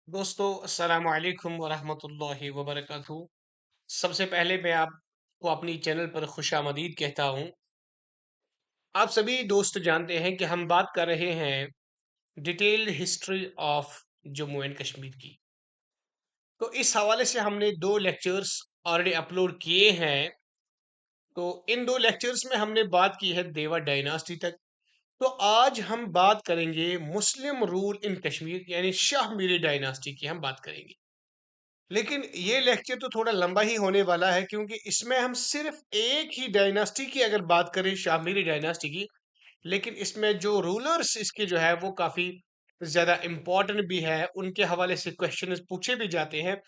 दोस्तों अस्सलाम वालेकुम वरहमतुल्लाहि वबरकातुहू। सबसे पहले मैं आपको अपनी चैनल पर खुशामदीद कहता हूँ। आप सभी दोस्त जानते हैं कि हम बात कर रहे हैं detailed history of Jammu and Kashmir की। तो इस हवाले से हमने दो लेक्चर्स ऑलरेडी अपलोड किए हैं। तो इन दो लेक्चर्स में हमने बात की है देवा डायनास्टी तक। तो आज हम बात करेंगे मुस्लिम रूल इन कश्मीर यानी शाह मीरी डायनास्टी की हम बात करेंगे। लेकिन ये लेक्चर तो थोड़ा लंबा ही होने वाला है क्योंकि इसमें हम सिर्फ एक ही डायनास्टी की अगर बात करें शामिरी डायनास्टी की। लेकिन इसमें जो रूलर्स इसके जो है वो काफ़ी ज़्यादा इम्पोर्टेंट भी है, उनके हवाले से क्वेश्चन पूछे भी जाते हैं।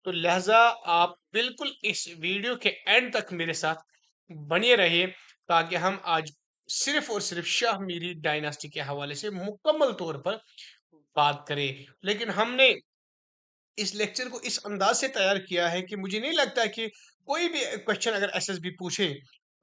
तो लिहाजा आप बिल्कुल इस वीडियो के एंड तक मेरे साथ बने रहिए ताकि हम आज सिर्फ और सिर्फ शाह मीरी डायनास्टी के हवाले से मुकम्मल तौर पर बात करें। लेकिन हमने इस लेक्चर को इस अंदाज से तैयार किया है कि मुझे नहीं लगता कि कोई भी क्वेश्चन अगर एसएसबी पूछे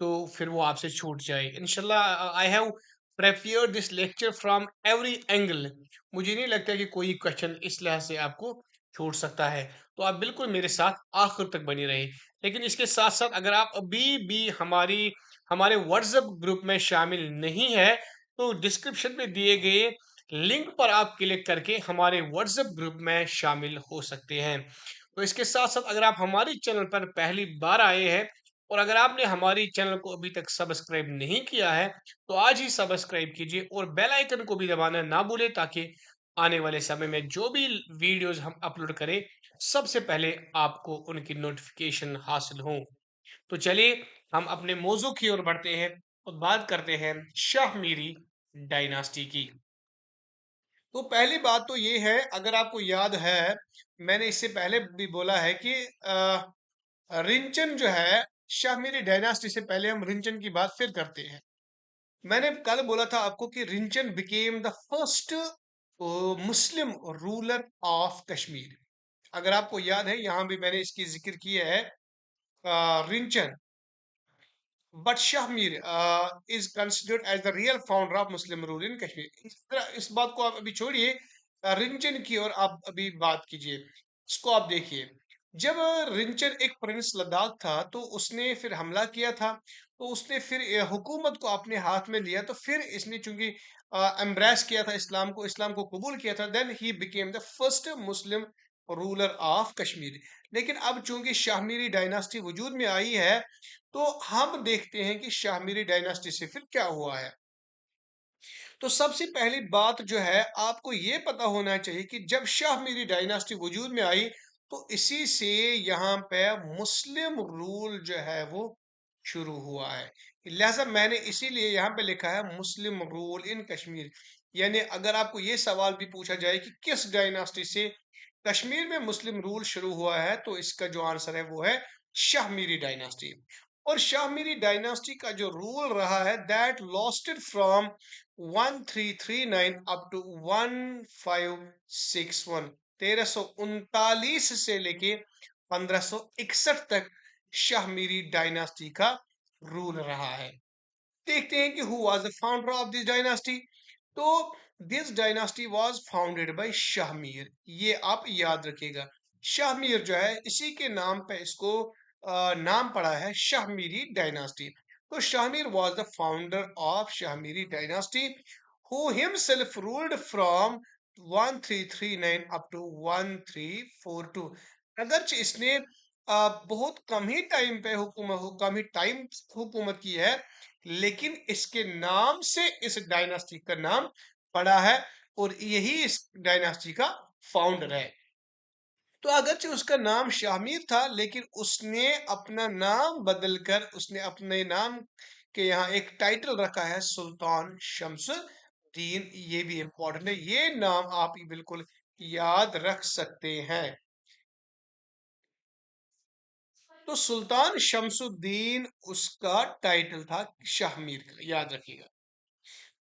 तो फिर वो आपसे छूट जाए इंशाल्लाह। I have prepared this lecture from every angle. मुझे नहीं लगता कि कोई क्वेश्चन इस लिहाज से आपको छूट सकता है। तो आप बिल्कुल मेरे साथ आखिर तक बने रहे। लेकिन इसके साथ साथ अगर आप अभी भी हमारे व्हाट्सएप ग्रुप में शामिल नहीं है तो डिस्क्रिप्शन में दिए गए लिंक पर आप क्लिक करके हमारे व्हाट्सएप ग्रुप में शामिल हो सकते हैं। तो इसके साथ साथ अगर आप हमारी चैनल पर पहली बार आए हैं और अगर आपने हमारी चैनल को अभी तक सब्सक्राइब नहीं किया है तो आज ही सब्सक्राइब कीजिए और बेल आइकन को भी दबाना ना भूलें ताकि आने वाले समय में जो भी वीडियोस हम अपलोड करें सबसे पहले आपको उनकी नोटिफिकेशन हासिल हो। तो चलिए हम अपने मौजू की ओर बढ़ते हैं और बात करते हैं शाह मीरी डायनास्टी की। तो पहली बात तो ये है, अगर आपको याद है मैंने इससे पहले भी बोला है कि रिंचन जो है शाहमीरी डायनास्टी से पहले हम रिंचन की बात फिर करते हैं। मैंने कल बोला था आपको कि Rinchen became the first Muslim ruler of Kashmir. अगर आपको याद है यहां भी मैंने इसकी जिक्र किया है। Rinchan but Shahmir is considered as the real founder of Muslim rule in Kashmir. इस बात को आप अभी छोड़िए, रिंचन की और आप अभी बात कीजिए। इसको आप देखिए, जब रिंचन एक प्रिंस लद्दाख था तो उसने फिर हमला किया था। तो उसने फिर हुकूमत को अपने हाथ में लिया। तो फिर इसने चूंकि एम्ब्रेस किया था इस्लाम को कबूल किया था, then he became the first Muslim ruler of Kashmir. लेकिन अब चूंकि शाहमीरी डायनास्टी वजूद में आई है तो हम देखते हैं कि शाहमीरी डायनास्टी से फिर क्या हुआ है। तो सबसे पहली बात जो है आपको ये पता होना चाहिए कि जब शाहमीरी डायनास्टी वजूद में आई तो इसी से यहाँ पे मुस्लिम रूल जो है वो शुरू हुआ है। लिहाजा मैंने इसीलिए यहाँ पे लिखा है मुस्लिम रूल इन कश्मीर। यानी अगर आपको ये सवाल भी पूछा जाए कि किस डायनास्टी से कश्मीर में मुस्लिम रूल शुरू हुआ है तो इसका जो आंसर है वो है शाहमीरी डायनास्टी। और शाहमीरी डायनास्टी का जो रूल रहा है दैट लॉस्टेड फ्रॉम 1339 अप टू 1561, 1339 से लेके 1561 तक शाहमीरी डायनास्टी का रूल रहा है। देखते हैं कि who was the founder of this dynasty. तो this dynasty was founded by Shahmir. ये आप याद रखिएगा, शाहमीर जो है इसी के नाम पे इसको नाम पड़ा है शाहमीरी डायनास्टी। तो Shahmir was the founder of Shahmiri dynasty who himself ruled from 1339 up to 1342। अगरचे इसने बहुत कम ही टाइम पे कम ही टाइम हुकूमत की है, लेकिन इसके नाम से इस डायनास्टी का नाम पड़ा है और यही इस डायनास्टी का फाउंडर है। तो अगरचे उसका नाम शामिर था लेकिन उसने अपना नाम बदलकर उसने अपने नाम के यहाँ एक टाइटल रखा है सुल्तान शमसुद्दीन। ये भी इंपॉर्टेंट है, ये नाम आप बिल्कुल याद रख सकते हैं। तो सुल्तान शमसुद्दीन उसका टाइटल था शाहमीर का, याद रखिएगा।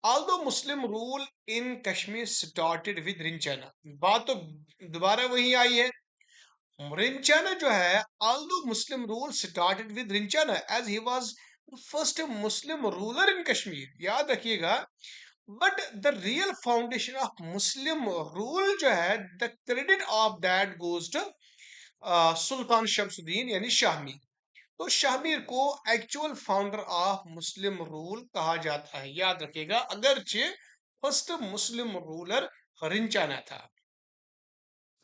Although Muslim rule in Kashmir started with रिंचाना, बात तो दोबारा वही आई है। रिंचाना जो है, although Muslim rule started with रिंचाना as he was the first Muslim ruler in Kashmir, याद रखिएगा। But the real foundation of Muslim rule जो है, the credit of that goes to Sultan Shamsuddin यानी शाहमीर। तो शाहमीर को actual founder of Muslim rule कहा जाता है, याद रखिएगा, अगरचे फर्स्ट मुस्लिम रूलर रिंचाना था।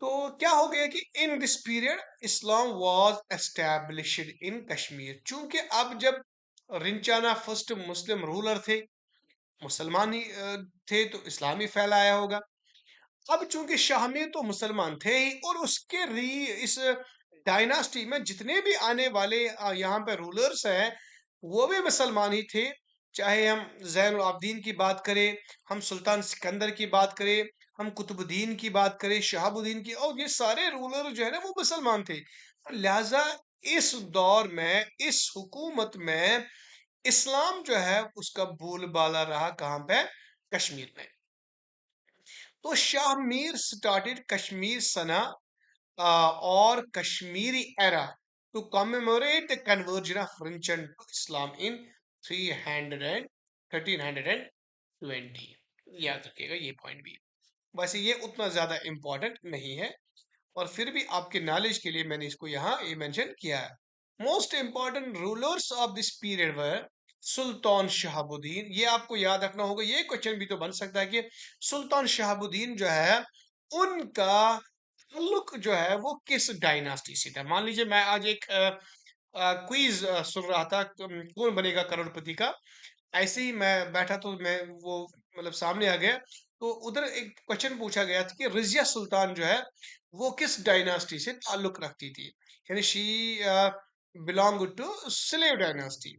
तो क्या हो गया कि in this period Islam was established in Kashmir. चूंकि अब जब रिंचाना फर्स्ट मुस्लिम रूलर थे, मुसलमान ही थे, तो इस्लाम ही फैलाया होगा। अब चूंकि शाहमीर तो मुसलमान थे ही, और उसके इस डायनास्टी में जितने भी आने वाले यहाँ पे रूलर्स हैं, वो भी मुसलमान ही थे। चाहे हम जैनुल आबदीन की बात करें, हम सुल्तान सिकंदर की बात करें, हम कुतुबुद्दीन की बात करें, शहाबुद्दीन की, और ये सारे रूलर जो है ना वो मुसलमान थे। तो लिहाजा इस दौर में, इस हुकूमत में इस्लाम जो है उसका बोलबाला रहा कहाँ पे? कश्मीर में। तो Shah Mir started Kashmir Sana or Kashmiri era to commemorate the conversion of French to Islam in 300 and 1320। याद रखिएगा ये पॉइंट भी। वैसे ये उतना ज्यादा इंपॉर्टेंट नहीं है, और फिर भी आपके नॉलेज के लिए मैंने इसको यहाँ ये मेंशन किया है। Most important rulers of this period were Sultan Shahabuddin. ये आपको याद रखना होगा, ये क्वेश्चन भी तो बन सकता है कि सुल्तान शहाबुद्दीन जो है उनका ताल्लुक जो है वो किस डायनास्टी से था। मान लीजिए मैं आज एक क्विज सुन रहा था, कौन बनेगा करोड़पति का। ऐसे ही मैं बैठा तो मैं वो मतलब सामने आ गया, तो उधर एक क्वेश्चन पूछा गया था कि रजिया सुल्तान जो है वो किस डायनास्टी से ताल्लुक रखती थी, यानी she belong to slave dynasty.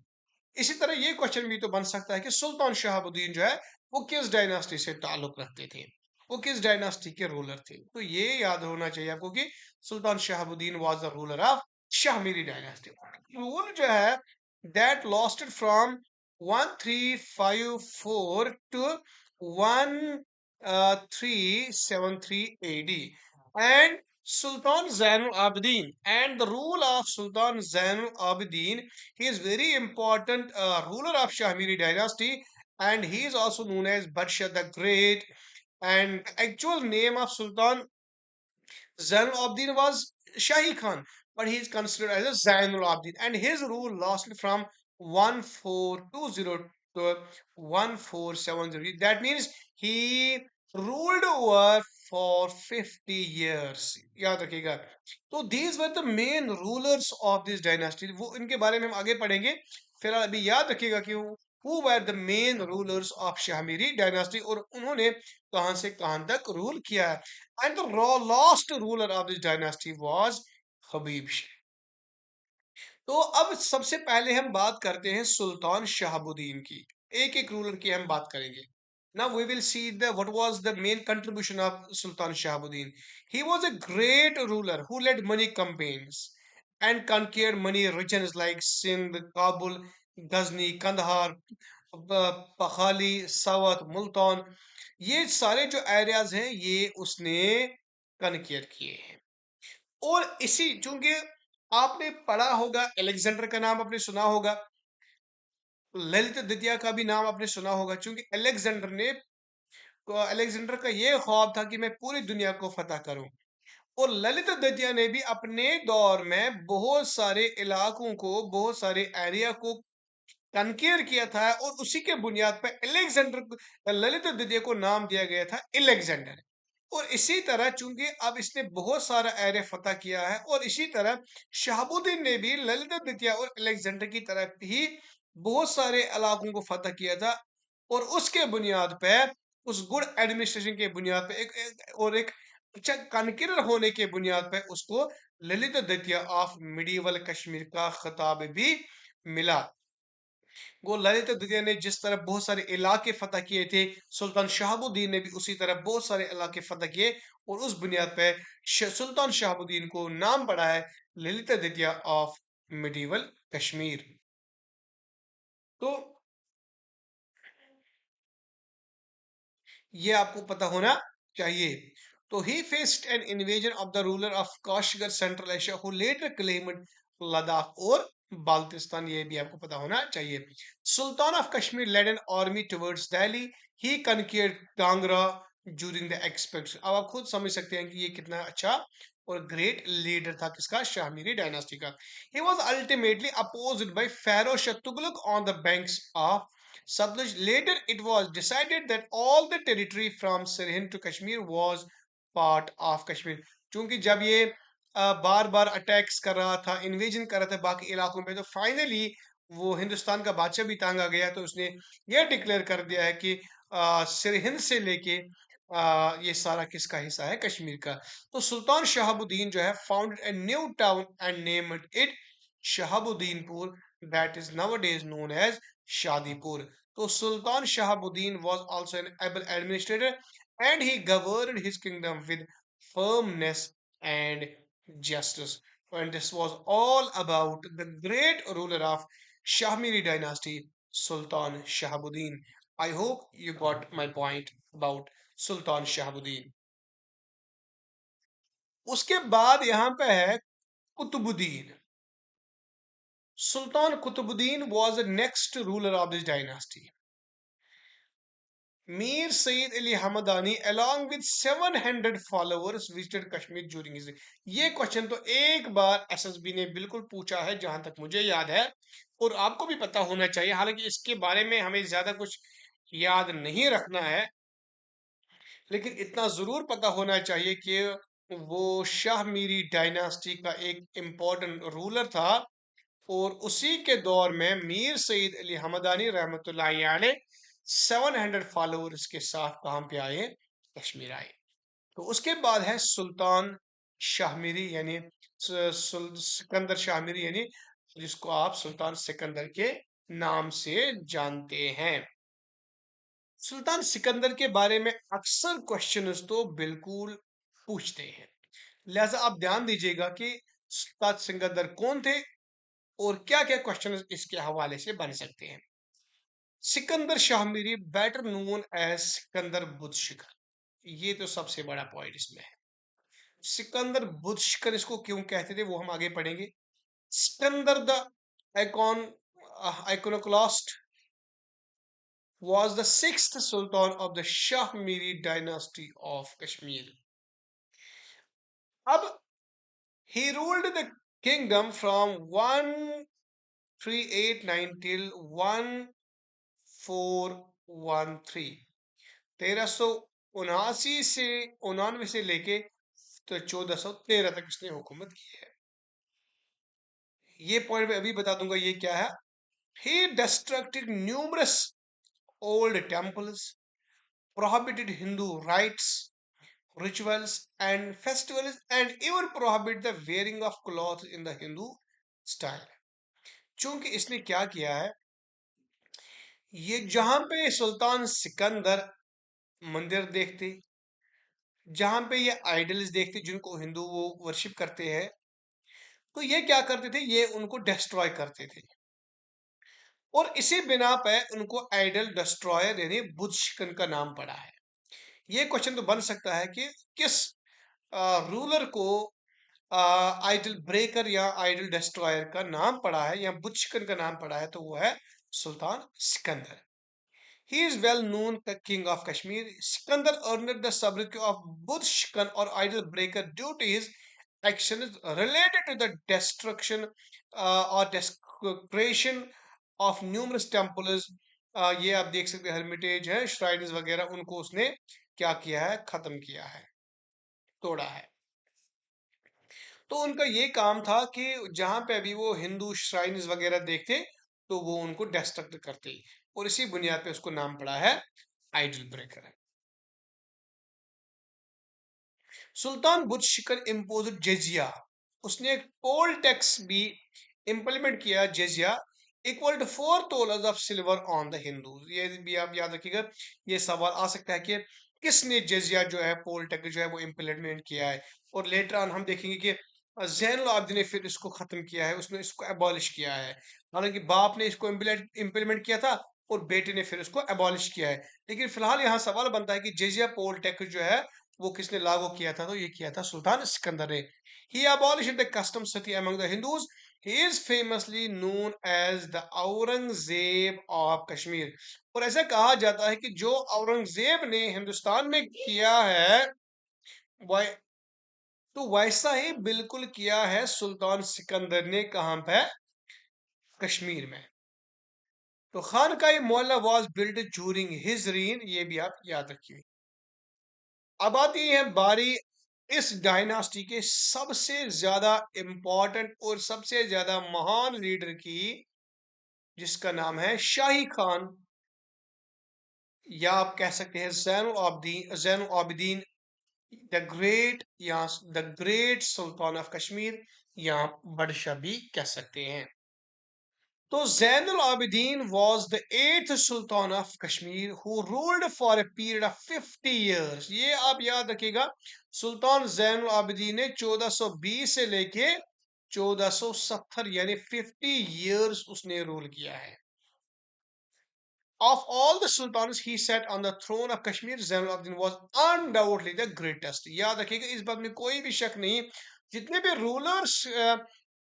इसी तरह ये क्वेश्चन भी तो बन सकता है कि सुल्तान शहाबुद्दीन जो है वो किस डायनास्टी से ताल्लुक रखते थे, वो किस डायनास्टी के रूलर थे। तो ये याद होना चाहिए आपको कि Sultan Shahabuddin was the ruler of Shahmiri dynasty. Rule जो है that lasted from 1354 to 1373 AD, and Sultan Zainul Abidin, and the rule of Sultan Zainul Abidin, he is very important ruler of Shahmiri dynasty, and he is also known as Badshah the Great. And the actual name of Sultan Zainul Abidin was Shahi Khan, but he is considered as a Zainul Abidin, and his rule lasted from 1420 to 1470। That means he ruled over for 50 years। याद रखिएगा। तो these were the main rulers of this dynasty। वो इनके बारे में हम आगे पढ़ेंगे। फिलहाल अभी याद रखिएगा कि who were the main rulers of Shahmiri dynasty, और उन्होंने कहां से कहां तक रूल किया है। And the last ruler of this dynasty was Habib Shah। तो अब सबसे पहले हम बात करते हैं सुल्तान शहाबुद्दीन की। एक एक रूलर की हम बात करेंगे। Now we will see the what was the main contribution of Sultan Shahabuddin। He was a great ruler who led many campaigns and conquered many regions like Sindh, Kabul, Ghazni, Kandahar, पखाली, सावत, मुल्तान। ये सारे जो areas हैं ये उसने कनकियर किए हैं। और इसी चूंकि आपने पढ़ा होगा, अलेक्जेंडर का नाम आपने सुना होगा, ललित द्वितीय का भी नाम आपने सुना होगा। चूंकि अलेक्जेंडर का ये ख्वाब था कि मैं पूरी दुनिया को फतह करूं, और ललित द्वितीय ने भी अपने दौर में बहुत सारे इलाकों को, बहुत सारे एरिया को कनकेयर किया था, और उसी के बुनियाद पर ललित द्वितीय को नाम दिया गया था अलेक्जेंडर। और इसी तरह चूंकि अब इसने बहुत सारा एरिया फतह किया है, और इसी तरह शहाबुद्दीन ने भी ललित द्वितीय और अलेक्जेंडर की तरह ही बहुत सारे इलाकों को फतह किया था, और उसके बुनियाद पे, उस गुड एडमिनिस्ट्रेशन के बुनियाद पे, और एक अच्छा कनकिरर होने के बुनियाद पे उसको ललित द्वितीय ऑफ मिडीवल कश्मीर का खिताब भी मिला। वो ललित द्वितीय ने जिस तरह बहुत सारे इलाके फतह किए थे, सुल्तान शहाबुद्दीन ने भी उसी तरह बहुत सारे इलाके फतह किए, और उस बुनियाद पे सुल्तान शहाबुद्दीन को नाम पड़ा है ललित द्वितीय ऑफ मिडीवल कश्मीर। तो ये आपको पता होना चाहिए। तो he faced an invasion of the ruler of Kashgar Central Asia who later claimed Ladakh और बाल्टिस्तान। ये भी आपको पता होना चाहिए। Sultan of Kashmir led an army towards Delhi he conquered Kangra during the expect. अब आप खुद समझ सकते हैं कि ये कितना अच्छा और ग्रेट लीडर था किसका, शाहमीरी डायनास्टी का। He was ultimately opposed by Firoz Shah Tughlaq on the banks of Sutlej. Later it was decided that all the territory from Sirhind to Kashmir was part of Kashmir. क्योंकि जब ये बार बार अटैक्स कर रहा था, इन्वेजन कर रहा था बाकी इलाकों पे, तो फाइनली वो हिंदुस्तान का बादशाह भी तंग आ गया, तो उसने यह डिक्लेयर कर दिया है कि सिरहिंद से लेके ये सारा किसका हिस्सा है, कश्मीर का। तो सुल्तान शहाबुद्दीन जो है founded a new town and named it Shahabuddinpur, that is nowadays known as Shadipur. तो सुल्तान Shahabuddin was also an able administrator and he governed his kingdom with firmness and justice. And this was all about the great ruler of Shahmiri dynasty, Sultan Shahabuddin. I hope you got my point about Sultan Shahabuddin. उसके बाद यहाँ पे है Qutubuddin. Sultan Qutbuddin was the next ruler of this dynasty. Mir Sayyid Ali Hamadani along with 700 followers visited Kashmir during his। ये question तो एक बार SSB ने बिल्कुल पूछा है जहां तक मुझे याद है, और आपको भी पता होना चाहिए, हालांकि इसके बारे में हमें ज्यादा कुछ याद नहीं रखना है, लेकिन इतना जरूर पता होना चाहिए कि वो शाह मीरी डायनास्टी का एक इम्पोर्टेंट रूलर था, और उसी के दौर में मीर सईद अली हमदानी रहमतुल्लाहि अलैह 700 फॉलोअर्स के साथ कहां पे आए, कश्मीर आए। तो उसके बाद है सुल्तान शाहमीरी यानी सिकंदर शाहमीरी, यानी जिसको आप सुल्तान सिकंदर के नाम से जानते हैं। सुल्तान सिकंदर के बारे में अक्सर क्वेश्चंस तो बिल्कुल पूछते हैं, लिहाजा आप ध्यान दीजिएगा कि सुल्तान सिकंदर कौन थे और क्या क्या क्वेश्चन इसके हवाले से बन सकते हैं। Sikandar Shahmiri better known as Sikandar Butshikan, ये तो सबसे बड़ा पॉइंट इसमें है। सिकंदर बुद्ध शिखर इसको क्यों कहते थे वो हम आगे पढ़ेंगे। Sikandar the icon iconoclast was the sixth sultan of the Shahmiri dynasty of Kashmir. अब he ruled the kingdom from 1389 till 1413, 1379 से 99 से लेके तो 1413 तक इसने हुकूमत की है। ये पॉइंट मैं अभी बता दूंगा ये क्या है। He destructed numerous old temples, prohibited Hindu rites, rituals and festivals, and even prohibited the wearing of clothes in the Hindu style। चूंकि इसने क्या किया है, ये जहां पे सुल्तान सिकंदर मंदिर देखते, जहां पे ये आइडल्स देखते जिनको हिंदू वो वर्शिप करते हैं, तो ये क्या करते थे, ये उनको डिस्ट्रॉय करते थे, और इसी बिना पे उनको आइडल डिस्ट्रॉयर यानी बुद्ध शिकन का नाम पड़ा है। ये क्वेश्चन तो बन सकता है कि किस रूलर को आइडल ब्रेकर या आइडल डिस्ट्रॉयर का नाम पड़ा है या बुद्ध शिकन का नाम पड़ा है, तो वो है सुल्तान Sikandar. He is well known the king of Kashmir. Sikandar earned the sobriquet of Buddh Shikan or idol breaker due to his actions related to the destruction or desecration of numerous temples। ये आप देख सकते हैं heritage है, shrines वगैरह, उनको उसने क्या किया है, खत्म किया है, तोड़ा है। तो उनका ये काम था कि जहां पे अभी वो हिंदू श्राइन्स वगैरह देखते, तो वो उनको डिस्ट्रक्ट करते, और इसी बुनियाद पे उसको नाम पड़ा है आइडल ब्रेकर। सुल्तान बुद्ध शिकन इम्पोज जजिया, उसने एक पोल टैक्स भी इंप्लीमेंट किया, jizya equal to 4 tolas of silver on the Hindus. ये भी आप याद रखिएगा, ये सवाल आ सकता है कि किसने जजिया जो है, पोल टैक्स जो है वो इंप्लीमेंट किया है, और लेटर ऑन हम देखेंगे कि जैनुल आबिदीन ने फिर इसको खत्म किया है, उसने इसको एबॉलिश किया है। हालांकि बाप ने इसको इंप्लीमेंट किया था और बेटे ने फिर इसको एबॉलिश किया है, लेकिन फिलहाल यहाँ सवाल बनता है कि जजिया पोल टैक्स जो है वो किसने लागू किया था, तो ये किया था सुल्तान सिकंदर ने। He abolished the custom sati among the Hindus he is famously known as the Aurangzeb of Kashmir. और ऐसा कहा जाता है कि जो औरंगजेब ने हिंदुस्तान में किया है वह तो वैसा ही बिल्कुल किया है सुल्तान सिकंदर ने, कहां पे? कश्मीर में। तो Khanqahi Mohalla was built during his reign, ये भी आप याद रखिए। अब आती है बारी इस डायनास्टी के सबसे ज्यादा इंपॉर्टेंट और सबसे ज्यादा महान लीडर की, जिसका नाम है शाही खान, या आप कह सकते हैं जैनुल आबिदीन द ग्रेट, या the great Sultan of Kashmir, या बादशाह भी कह सकते हैं। तो Zainul Abidin was the eighth sultan of Kashmir who ruled for a period of 50 years। ये आप याद रखिएगा, सुल्तान जैनुल आबिदीन ने 1420 से लेके 1470 यानी 50 years उसने रूल किया है। Of all the sultans he sat on the throne of Kashmir, Zainul Abidin was undoubtedly the greatest। याद रखिएगा, इस बात में कोई भी शक नहीं, जितने भी रूलर्स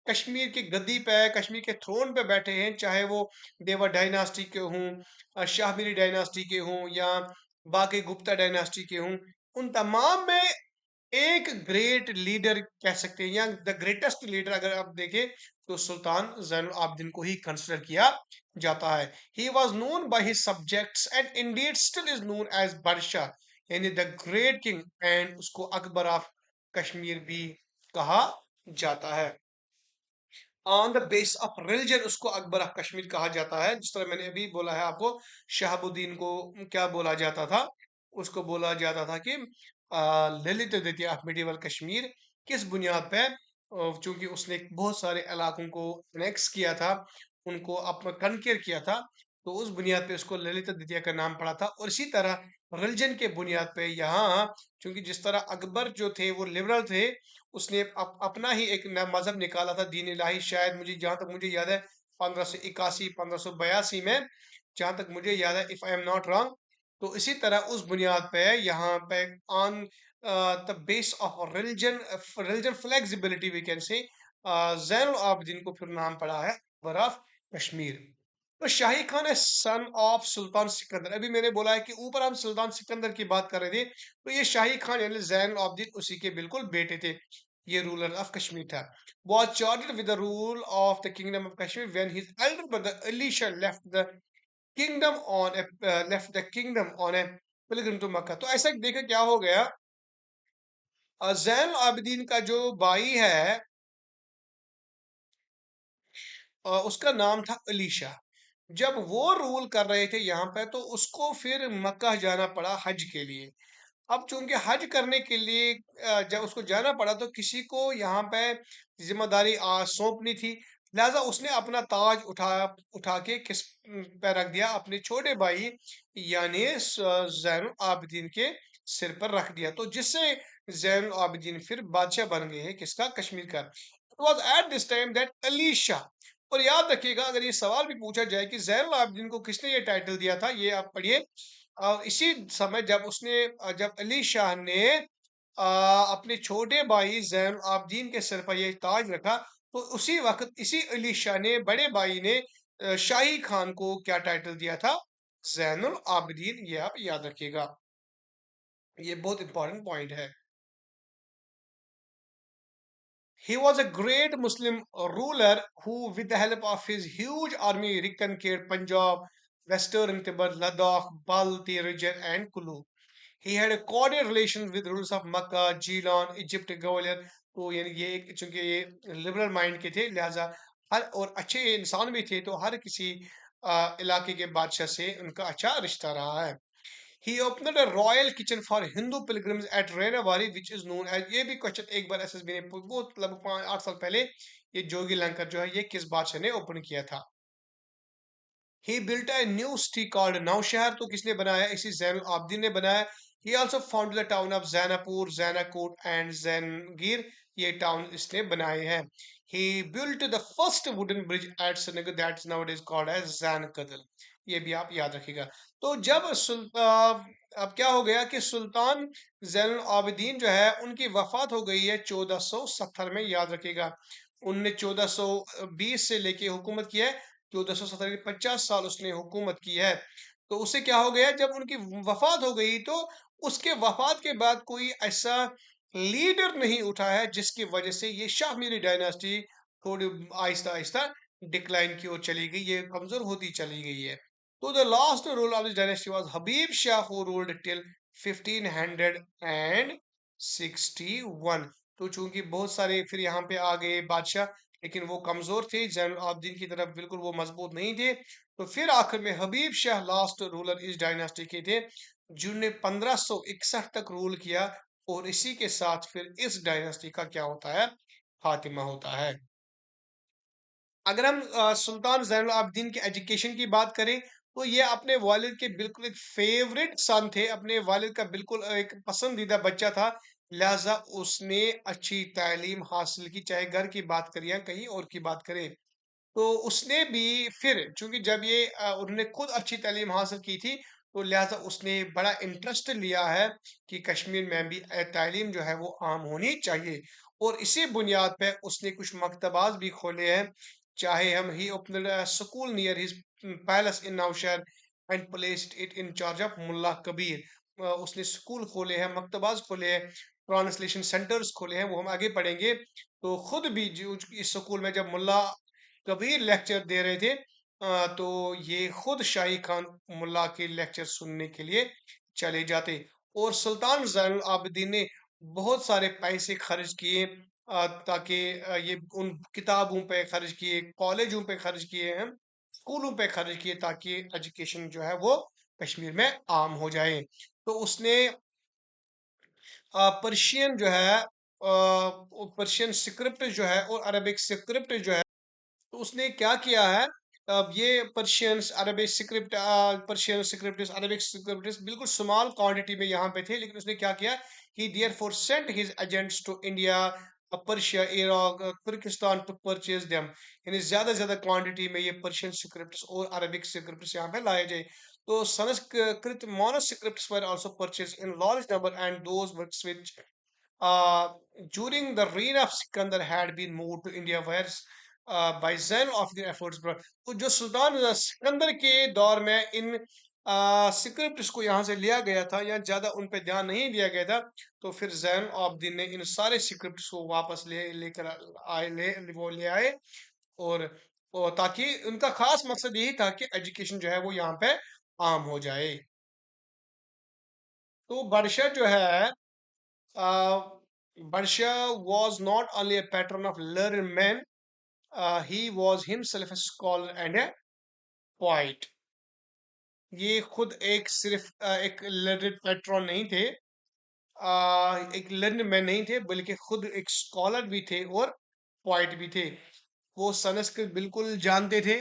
कश्मीर की गद्दी पे, कश्मीर के थ्रोन पे बैठे हैं, चाहे वो देवा डायनास्टी के हों, शाहमीरी डायनास्टी के हों, या बाकी गुप्ता डायनास्टी के हों, उन तमाम में एक ग्रेट लीडर कह सकते हैं, या द ग्रेटेस्ट लीडर अगर आप देखें तो सुल्तान जैनुल आबिदीन को ही कंसिडर किया जाता है। He was known by his subjects and indeed still is known as Badshah, यानी द ग्रेट किंग, एंड उसको अकबर ऑफ कश्मीर भी कहा जाता है। On the base of religion उसको अकबर ऑफ कश्मीर कहा जाता है। जिस तरह मैंने अभी बोला है आपको, शहाबुद्दीन को क्या बोला जाता था? उसको बोला जाता था कि ललित द्वितीय ऑफ मिडिवल कश्मीर। किस बुनियाद पे? चूंकि उसने बहुत सारे इलाकों को एनेक्स किया था, उनको अपना कनकेर किया था, तो उस बुनियाद पे उसको ललित द्वितीय का नाम पड़ा था। और इसी तरह रिलीजन के बुनियाद पे यहाँ, क्योंकि जिस तरह अकबर जो थे वो लिबरल थे, उसने अपना ही एक मजहब निकाला था, दीन इलाही, शायद मुझे जहां तक मुझे याद है 1581 1582 में, जहां तक मुझे याद है, if I am not wrong. तो इसी तरह उस बुनियाद पे यहाँ पे on the base of religion, religion flexibility we can say, Zainul Abidin को फिर नाम पड़ा है अकबर ऑफ कश्मीर। तो शाही खान है सन ऑफ सुल्तान सिकंदर। अभी मैंने बोला है कि ऊपर हम सुल्तान सिकंदर की बात कर रहे थे, तो ये शाही खान यानी जैनुल आबिदीन उसी के बिल्कुल बेटे थे। ये रूलर ऑफ कश्मीर था। Was charged with the rule of the kingdom of Kashmir when his elder brother Elisha left the kingdom on a pilgrim to Makkah। तो ऐसा देखा क्या हो गया, जैनुल आबिदीन का जो भाई है, उसका नाम था अलीशा। जब वो रूल कर रहे थे यहाँ पे, तो उसको फिर मक्का जाना पड़ा हज के लिए। अब चूंकि हज करने के लिए जब उसको जाना पड़ा, तो किसी को यहाँ पे जिम्मेदारी सौंपनी थी, लिहाजा उसने अपना ताज उठा उठा के किस पे रख दिया? अपने छोटे भाई यानी जैनुल आबिदीन के सिर पर रख दिया। तो जिससे जैनुल आबिदीन फिर बादशाह बन गए हैं किसका? कश्मीर का। It was at this time that Alisha. और याद रखिएगा, अगर ये सवाल भी पूछा जाए कि जैनुल आबिदीन को किसने ये टाइटल दिया था, ये आप पढ़िए। इसी समय जब जब अली शाह ने अपने छोटे भाई जैनुल आबिदीन के सर पर ये ताज रखा, तो उसी वक्त इसी अली शाह ने बड़े भाई ने शाही खान को क्या टाइटल दिया था? जैनुल आबिदीन। ये आप याद रखिएगा, ये बहुत इंपॉर्टेंट पॉइंट है। He was a great Muslim ruler who, with the help of his huge army, reconquered Punjab, Western Tibet, Ladakh, Balti region, and Kulu. He had a cordial relations with rulers of Makkah, Jilan, Egypt, Gwalior। तो यानी ये चूंकि ये liberal mind के थे, लिहाजा हर और अच्छे इंसान भी थे, तो हर किसी इलाके के बादशाह से उनका अच्छा रिश्ता रहा है। He opened a royal kitchen for Hindu pilgrims at Renavari, which is known as, ये भी क्वेश्चन एक बार एसएसबी ने बहुत लगभग 5 8 साल पहले, ये जोगी लंकर जो है ये किस बादशाह ने ओपन किया था? He built a new city called Naushahar। तो किसने बनाया? इसी जैनुल आबिदीन ने बनाया। He also founded the town of Zainapur, Zainakot and Zangir। ये टाउन इसने बनाए हैं। He built the first wooden bridge at Srinagar that's nowadays called as Zankadal। ये भी आप याद रखिएगा। तो जब अब क्या हो गया कि सुल्तान जैनुल आबिदीन जो है उनकी वफात हो गई है 1470 में, याद रखिएगा। उनने 1420 से लेके हुकूमत की है 1470, 50 साल उसने हुकूमत की है। तो उससे क्या हो गया, जब उनकी वफात हो गई तो उसके वफात के बाद कोई ऐसा लीडर नहीं उठा है जिसकी वजह से ये शाह मीरी डायनास्टी थोड़ी आहिस्ता आहिस्ता डिक्लाइन की ओर चली गई, ये कमजोर होती चली गई है। तो the last rule of this dynasty was Habib Shah who ruled till 1561। तो चूंकि बहुत सारे फिर यहाँ पे आ गए बादशाह, लेकिन वो कमजोर थे, जैनुल आबदीन की तरफ बिल्कुल वो मजबूत नहीं थे। तो फिर आखिर में हबीब शाह लास्ट रूलर इस डायनास्टी के थे, जिन्होंने 1561 तक रूल किया। और इसी के साथ फिर इस डायनास्टी का क्या होता है, खात्मा होता है। अगर हम सुल्तान जैनुल आबदीन के एजुकेशन की बात करें, तो ये अपने वालिद के बिल्कुल एक फेवरेट सन थे, अपने वालिद का बिल्कुल एक पसंदीदा बच्चा था। लिहाजा उसने अच्छी तालीम हासिल की, चाहे घर की बात करें या कहीं और की बात करें। तो उसने भी फिर चूंकि जब ये उन्होंने खुद अच्छी तालीम हासिल की थी, तो लिहाजा उसने बड़ा इंटरेस्ट लिया है कि कश्मीर में भी तालीम जो है वो आम होनी चाहिए। और इसी बुनियाद पे उसने कुछ मकतबात भी खोले हैं। चाहे हम he open school near his palace in Naushahr and placed it in charge of Mulla Kabir. उसने स्कूल खोले हैं, मकतबात खोले हैं, ट्रांसलेशन सेंटर्स खोले हैं, वो हम आगे पढ़ेंगे। तो खुद भी जो इस स्कूल में जब मुल्ला कबीर लेक्चर दे रहे थे, तो ये खुद शाही खान मुल्ला के लेक्चर सुनने के लिए चले जाते। और सुल्तान जैनुल आबदीन ने बहुत सारे पैसे खर्च किए, ताकि ये उन किताबों पे खर्च किए, कॉलेजों पे खर्च किए हैं, स्कूलों पे खर्च किए, ताकि एजुकेशन जो है वो कश्मीर में आम हो जाए। तो उसने पर्शियन जो है, पर्शियन स्क्रिप्ट जो है और अरबिक स्क्रिप्ट जो है, तो उसने क्या किया है, अब ये Persians Arabic script, Persian script, Arabic script बिल्कुल स्मॉल क्वांटिटी में यहाँ पे थे, लेकिन उसने क्या किया, he therefore sent his agents to India, Persia, Iraq, Turkistan to purchase them. यानी ज्यादा ज्यादा क्वांटिटी में ये पर्शियन स्क्रिप्ट्स और अरबिक स्क्रिप्ट्स यहाँ पे लाए जाए। तो Sanskrit manuscripts were also purchased in large number, and those works which uh, during the reign of Sikandar had been moved to India where by Zain of the efforts brought। तो जो सुल्तान सिकंदर के दौर में इन स्क्रिप्ट्स को यहाँ से लिया गया था, या ज्यादा उन पे ध्यान नहीं दिया गया था, तो फिर जैन आबदीन ने इन सारे स्क्रिप्ट्स को वापस लेकर आए, वो ले आए। और, ताकि उनका खास मकसद यही था कि एजुकेशन जो है वो यहाँ पे आम हो जाए। तो बादशाह जो है, Barsha was not only a patron of learned men, he was himself a scholar and a poet। ये खुद एक सिर्फ एक लर्नड पैट्रन नहीं थे, एक लर्नड मैन नहीं थे, बल्कि खुद एक स्कॉलर भी थे और पोइट भी थे। वो संस्कृत बिल्कुल जानते थे,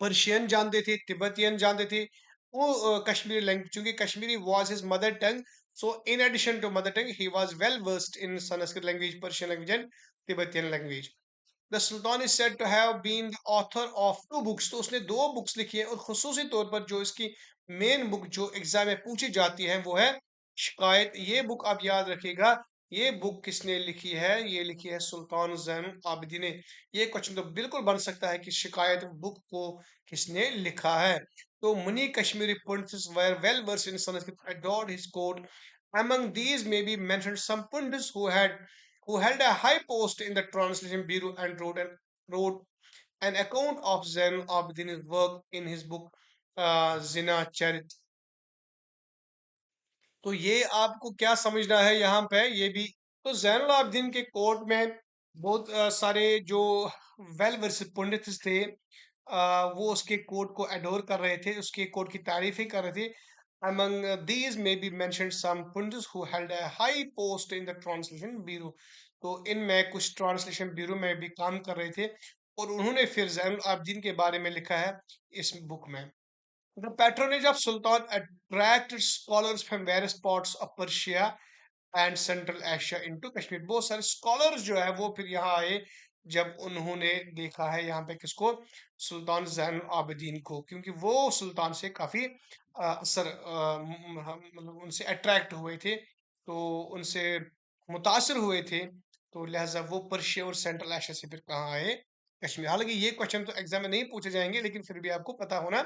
पर्शियन जानते थे, तिब्बतियन जानते थे। वो कश्मीरी लैंग्वेज, चूंकि Kashmiri was his mother tongue, so in addition to mother tongue he was well versed in Sanskrit language, Persian language and Tibetan language. The sultan is said to have been the author of two books. तो उसने दो books लिखी है, और खुसूसी तौर पर जो इसकी मेन बुक जो एग्जाम में पूछी जाती है वो है शिकायत। ये बुक आप याद रखिएगा, ये बुक किसने लिखी है, ये लिखी है सुल्तान जैन आबिदीन ने। ये क्वेश्चन तो बिल्कुल बन सकता है कि शिकायत बुक को किसने लिखा है। तो many Kashmiri pundits were well versed in Sanskrit, adored his court. Among these may be mentioned some pundits who held a high post in the translation bureau and wrote an account of Zain Abidin's work in his book Zina Charit। तो ये आपको क्या समझना है यहाँ पे, ये भी। तो जैनुल आबदीन के कोर्ट में बहुत सारे जो वेल वर्सेड पंडित थे, वो उसके कोर्ट को एडोर कर रहे थे, उसके कोर्ट की तारीफ ही कर रहे थे। Among these may be mentioned some pundits who held a high post in the translation bureau। तो इनमें कुछ ट्रांसलेशन ब्यूरो में भी काम कर रहे थे, और उन्होंने फिर जैनुल आबदीन के बारे में लिखा है इस बुक में। The patronage of Sultan attracted scholars from various parts of Persia and central Asia into Kashmir. बहुत सारे स्कॉलर्स जो है वो फिर यहाँ आए, जब उन्होंने देखा है यहाँ पे किसको, सुल्तान जैन आबिदीन को, क्योंकि वो सुल्तान से काफी मतलब उनसे अट्रैक्ट हुए थे, तो उनसे मुतासर हुए थे। तो लिहाजा वो पर्शिया और सेंट्रल एशिया से फिर कहाँ आए? कश्मीर। हालांकि ये क्वेश्चन तो एग्जाम में नहीं पूछे जाएंगे, लेकिन फिर भी आपको पता होना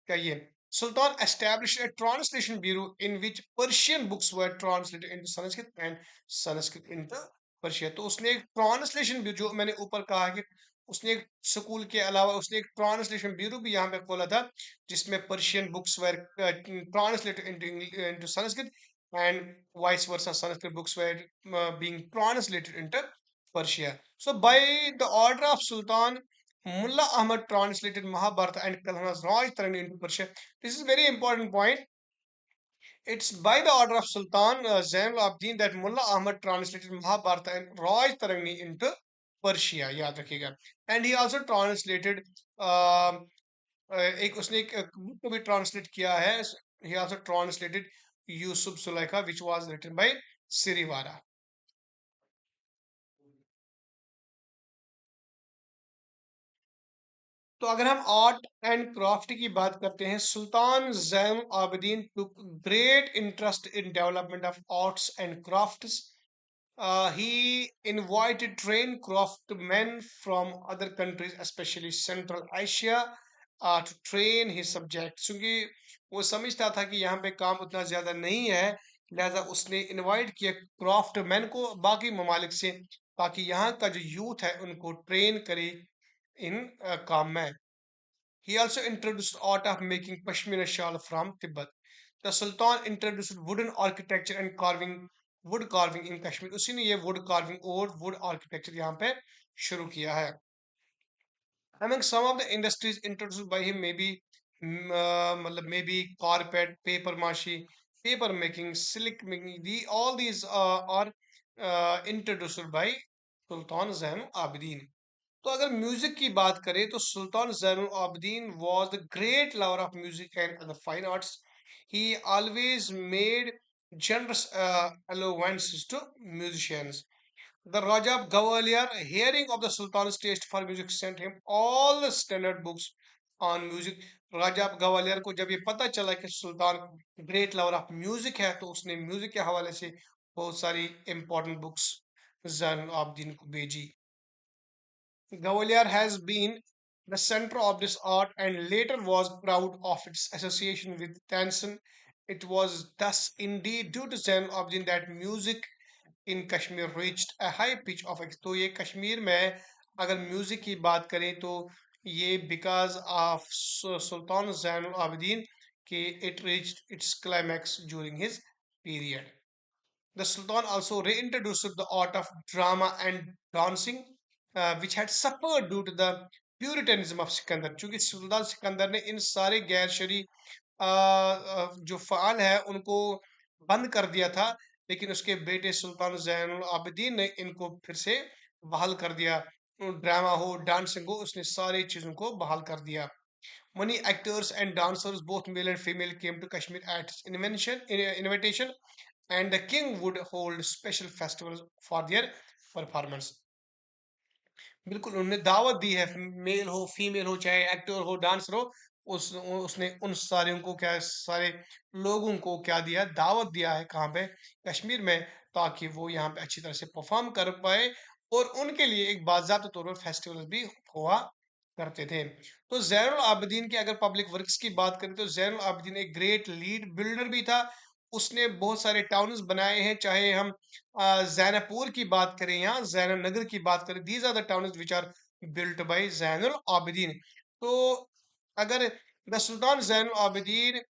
चाहिए। सुल्तान established a translation bureau in which Persian books were translated into Sanskrit and Sanskrit into Persia। तो उसने एक ट्रांसलेशन ब्यूरो, जो मैंने ऊपर कहा कि उसने एक स्कूल के अलावा उसने एक ट्रांसलेशन ब्यूरो भी यहाँ पे खोला था, जिसमें Persian books were translated into Sanskrit, and vice versa, Sanskrit books were being translated into Persia. So, by the order of Sultan, Mullah Ahmad translated Mahabharata and Kalhanas Raj Tarani into Persia. This is a very important point. It's by the order of Sultan Zainul Abidin that Mullah Ahmad translated Mahabharata and Raj Tarani into Persia. याद रखिएगा. And he also translated एक उसने एक book को भी translate किया है. He also translated Yusuf Sulaikha, which was written by Siriwara. तो अगर हम आर्ट एंड क्राफ्ट की बात करते हैं, Sultan Zain Abidin took great interest in development of arts and crafts. He invited trained craftsmen from other countries, especially Central Asia, to train his subjects. क्योंकि वो समझता था कि यहाँ पे काम उतना ज्यादा नहीं है, लिहाजा उसने इनवाइट किया क्राफ्टमैन को बाकी ममालिक से, ताकि यहाँ का जो यूथ है उनको ट्रेन करे इन काम में. He also introduced art of making pashmina shawl from Tibet. The Sultan introduced wooden architecture and wood carving in Kashmir. उसी ने ये wood carving और wood architecture यहाँ पे शुरू किया है. Among some of the industries introduced by him maybe मतलब maybe carpet, paper mache, paper making, silk making. All these are introduced by Sultan Zainul Abidin. तो अगर म्यूजिक की बात करें तो Sultan Zainul Abidin was the great lover of music and other fine arts. He always made generous allowances to musicians. The Raja of Gwalior, hearing of the Sultan's taste for music, sent him all the standard books on music. Raja of Gwalior को जब ये पता चला कि सुल्तान great lover of music है, तो उसने music के हवाले से बहुत सारी इंपॉर्टेंट बुक्स जैनुल आबिदीन को भेजी. Gwalior has been the center of this art and later was proud of its association with Tansen. It was thus indeed due to Zain Abidin that music in Kashmir reached a high pitch of तो ये कश्मीर में अगर music की बात करें तो ये because of Sultan Zainul Abidin कि it reached its climax during his period. The Sultan also reintroduced the art of drama and dancing, which had suffered due to the Puritanism of Sikandar. चूंकि सुल्तान सिकंदर ने इन सारे गैर शरी जो fall है उनको बंद कर दिया था, लेकिन उसके बेटे सुल्तान जैनुल आबिदीन ने इनको फिर से बहाल कर दिया. ड्रामा हो, डांसिंग हो, उसने सारी चीज़ों को बहाल कर दिया. Many actors and dancers, both male and female, came to Kashmir at his invitation, and the king would hold special festivals for their performance. बिल्कुल उन्होंने दावत दी है, मेल हो फीमेल हो चाहे एक्टर हो डांसर हो, उसने उन सारे को क्या सारे लोगों को क्या दिया, दावत दिया है कहाँ पे, कश्मीर में, ताकि वो यहाँ पे अच्छी तरह से परफॉर्म कर पाए और उनके लिए एक बाज़ाब्ता तौर पर फेस्टिवल भी हुआ करते थे. तो जैनुल आबिदीन की अगर पब्लिक वर्क्स की बात करें तो जैनुल आबिदीन एक ग्रेट लीड बिल्डर भी था. उसने बहुत सारे टाउन्स बनाए हैं, चाहे हम जैनपुर की बात करें या जैननगर की बात करें. These are the towns which are built by Zainul Abidin. तो अगर the sultan Zainul Abidin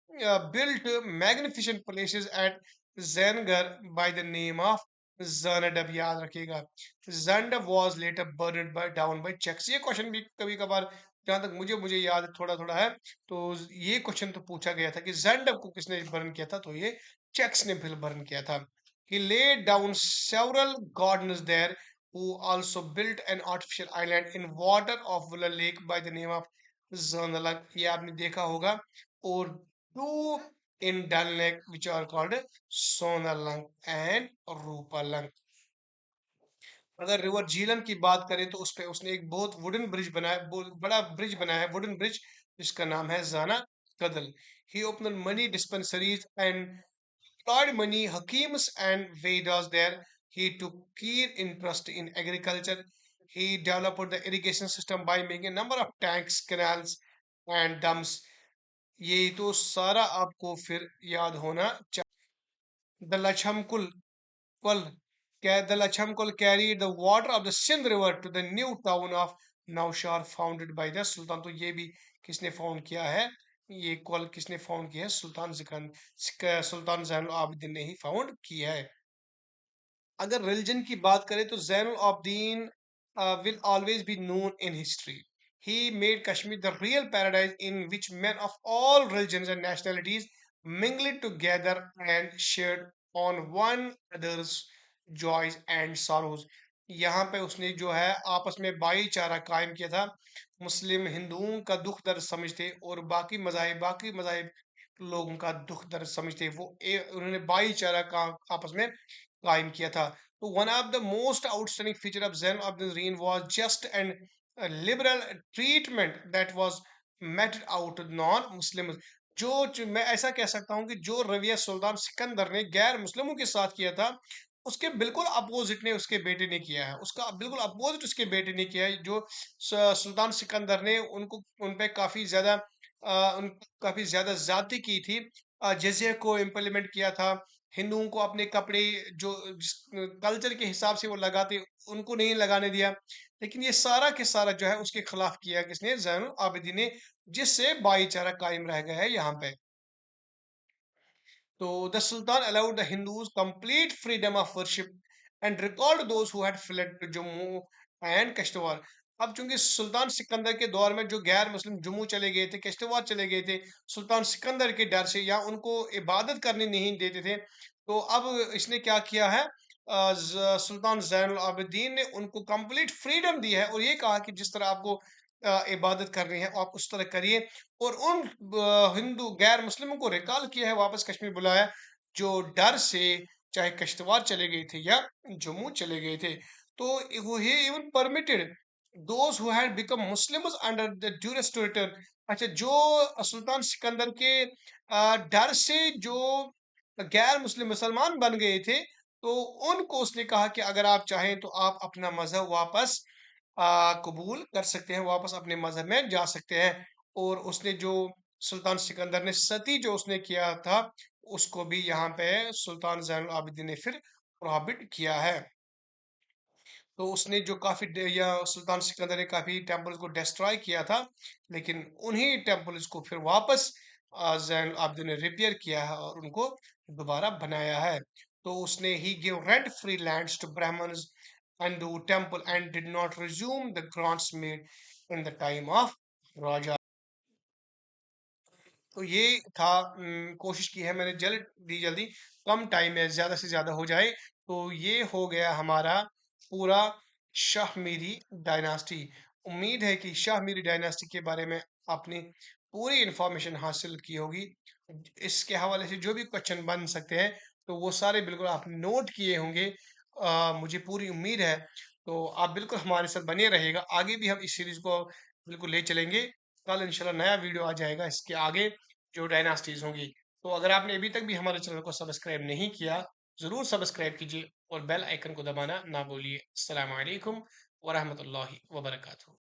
built magnificent places at Zangar by the name of Zanadab. याद रखिएगा, Zanadab was later burned by down by Czechs. ये क्वेश्चन भी कभी कभार, जहां तक मुझे याद थोड़ा थोड़ा है, तो ये क्वेश्चन तो पूछा गया था कि Zanadab को किसने बर्न किया था, तो ये चेक्स ने फिर बर्न किया था. He laid down several gardeners there who also built an artificial island in water of Wula Lake by the name of Zandalang. ये आपने देखा होगा. और two in Dal Lake which are called Sonalang and Rupalang. अगर river झीलम की बात करें तो उस पे उसने एक बहुत वुडन ब्रिज बनाया, बहुत बड़ा ब्रिज बनाया है, वुडन ब्रिज, जिसका नाम है जाना कदल. He opened many dispensaries and employed many hakims and vedas there. He took keen interest in agriculture. He developed the irrigation system by making a number of tanks, canals, and dams. ये तो सारा आपको फिर याद होना चाहिए. The Lachamkul carried the water of the Sindh River to the new town of Naushar, founded by the Sultan. तो ये भी किसने फाउंड किया है? ये कल किसने फाउंड किया है? सुल्तान जैनुल आबिदीन ने ही फाउंड किया है. अगर रिलीजन की बात करें तो Zainul Abidin will always be known in history. He made Kashmir the real paradise in which men of all religions and nationalities mingled together and shared on one another's joys and sorrows. यहाँ पे उसने जो है आपस में भाईचारा कायम किया था. मुस्लिम हिंदुओं का दुख दर्द समझते और बाकी मजाहिब लोगों का दुख दर्द समझते. उन्होंने भाईचारा का आपस में कायम किया था. तो one of the most outstanding feature of Zain of reign was just and liberal treatment that was meted out non Muslim. मैं ऐसा कह सकता हूं कि जो रविया सुल्तान सिकंदर ने गैर मुस्लिमों के साथ किया था, उसके बिल्कुल अपोजिट ने उसके बेटे ने किया है. उसका बिल्कुल अपोजिट उसके बेटे ने किया है. जो सुल्तान सिकंदर ने उनको उन पे काफी ज्यादा ज्यादती की थी. जजिया को इम्प्लीमेंट किया था. हिंदुओं को अपने कपड़े जो कल्चर के हिसाब से वो लगाते, उनको नहीं लगाने दिया. लेकिन ये सारा के सारा जो है उसके खिलाफ किया किसने? जैनुल आबिदीन ने, जिससे भाईचारा कायम रह गया है यहाँ पे. So the Sultan allowed the Hindus complete freedom of worship and recalled those who had fled to Jammu and Kashtawar. अब चूंकि सुल्तान सिकंदर के दौर में जो गैर मुस्लिम जम्मू चले गए थे, कश्तवाड़ चले गए थे, सुल्तान सिकंदर के डर से, या उनको इबादत करने नहीं देते थे, तो अब इसने क्या किया है? सुल्तान जैनुल आबिदीन ने उनको कंप्लीट फ्रीडम दी है और ये कहा कि जिस तरह आपको इबादत करनी है आप उस तरह करिए. और उन हिंदू गैर मुस्लिमों को रिकॉल किया है, वापस कश्मीर बुलाया, जो डर से चाहे कश्तवाड़ चले गए थे या जम्मू चले गए थे. तो वो he even permitted those who had become Muslims under the duress to return. अच्छा, जो सुल्तान सिकंदर के डर से जो गैर मुस्लिम मुसलमान बन गए थे, तो उनको उसने कहा कि अगर आप चाहें तो आप अपना मजहब वापस कबूल कर सकते हैं, वापस अपने मजहब में जा सकते हैं. और उसने जो सुल्तान सिकंदर ने सती जो उसने किया था, उसको भी यहाँ पे सुल्तान जैनुल आबिदीन ने फिर प्रोहिबिट किया है. तो उसने जो या सुल्तान सिकंदर ने काफी टेम्पल्स को डिस्ट्रॉय किया था, लेकिन उन्हीं टेम्पल्स को फिर वापस जैनुल आबिदीन ने रिपेयर किया है और उनको दोबारा बनाया है. तो उसने he give rent free lands to Brahmans and the temple and did not resume the grants made in the time of Raja. तो ये था. कोशिश की है मैंने जल्दी कम टाइम में ज्यादा से ज्यादा हो जाए. तो ये हो गया हमारा पूरा शाह मीरी डायनास्टी. उम्मीद है कि शाह मीरी डायनास्टी के बारे में आपने पूरी इंफॉर्मेशन हासिल की होगी. इसके हवाले से जो भी क्वेश्चन बन सकते हैं, तो वो सारे बिल्कुल आपने नोट किए होंगे, मुझे पूरी उम्मीद है. तो आप बिल्कुल हमारे साथ बने रहेगा, आगे भी हम इस सीरीज को बिल्कुल ले चलेंगे. कल इंशाल्लाह नया वीडियो आ जाएगा इसके आगे, जो डायनास्टीज होंगी. तो अगर आपने अभी तक भी हमारे चैनल को सब्सक्राइब नहीं किया, जरूर सब्सक्राइब कीजिए और बेल आइकन को दबाना ना भूलिए. अस्सलाम वालेकुम वरहमतुल्लाहि वबरकातुहू.